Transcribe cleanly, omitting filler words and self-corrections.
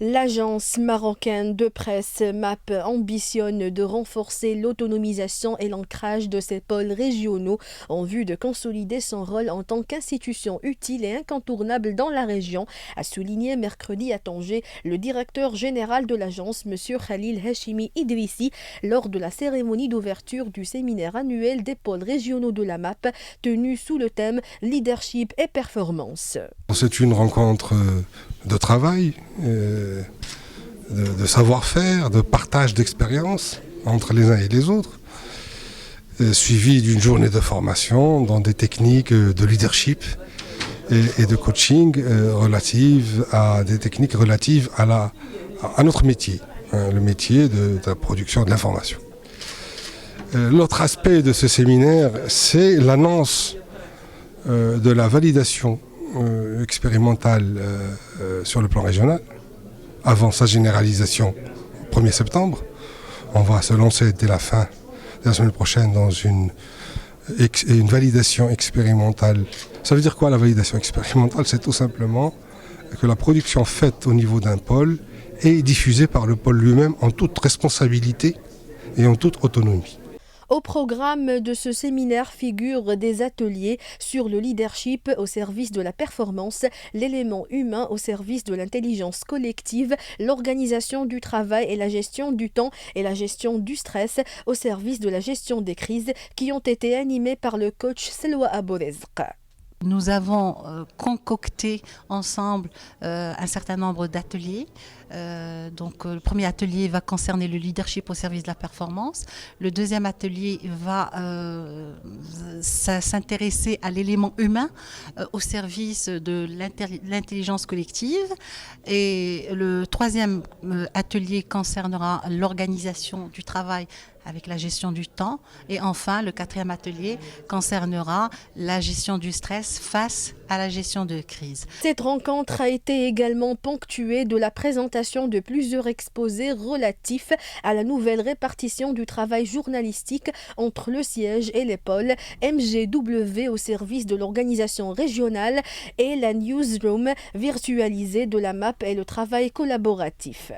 L'agence marocaine de presse MAP ambitionne de renforcer l'autonomisation et l'ancrage de ses pôles régionaux en vue de consolider son rôle en tant qu'institution utile et incontournable dans la région, a souligné mercredi à Tanger le directeur général de l'agence, M. Khalil Hashimi Idrissi, lors de la cérémonie d'ouverture du séminaire annuel des pôles régionaux de la MAP, tenu sous le thème Leadership et Performance. C'est une rencontre de travail, de savoir-faire, de partage d'expériences entre les uns et les autres, suivi d'une journée de formation dans des techniques de leadership et de coaching relatives à des techniques relatives à notre métier, le métier de la production de l'information. L'autre aspect de ce séminaire, c'est l'annonce de la validation expérimentale sur le plan régional, avant sa généralisation au 1er septembre. On va se lancer dès la fin de la semaine prochaine dans une validation expérimentale. Ça veut dire quoi la validation expérimentale? C'est tout simplement que la production faite au niveau d'un pôle est diffusée par le pôle lui-même en toute responsabilité et en toute autonomie. Au programme de ce séminaire figurent des ateliers sur le leadership au service de la performance, l'élément humain au service de l'intelligence collective, l'organisation du travail et la gestion du temps et la gestion du stress au service de la gestion des crises qui ont été animés par le coach Selwa Abourizq. Nous avons concocté ensemble un certain nombre d'ateliers. Donc, le premier atelier va concerner le leadership au service de la performance. Le deuxième atelier va s'intéresser à l'élément humain au service de l'intelligence collective. Et le troisième atelier concernera l'organisation du travail avec la gestion du temps. Et enfin, le quatrième atelier concernera la gestion du stress face à la gestion de crise. Cette rencontre a été également ponctuée de la présentation de plusieurs exposés relatifs à la nouvelle répartition du travail journalistique entre le siège et les pôles, MGW au service de l'organisation régionale et la newsroom virtualisée de la MAP et le travail collaboratif.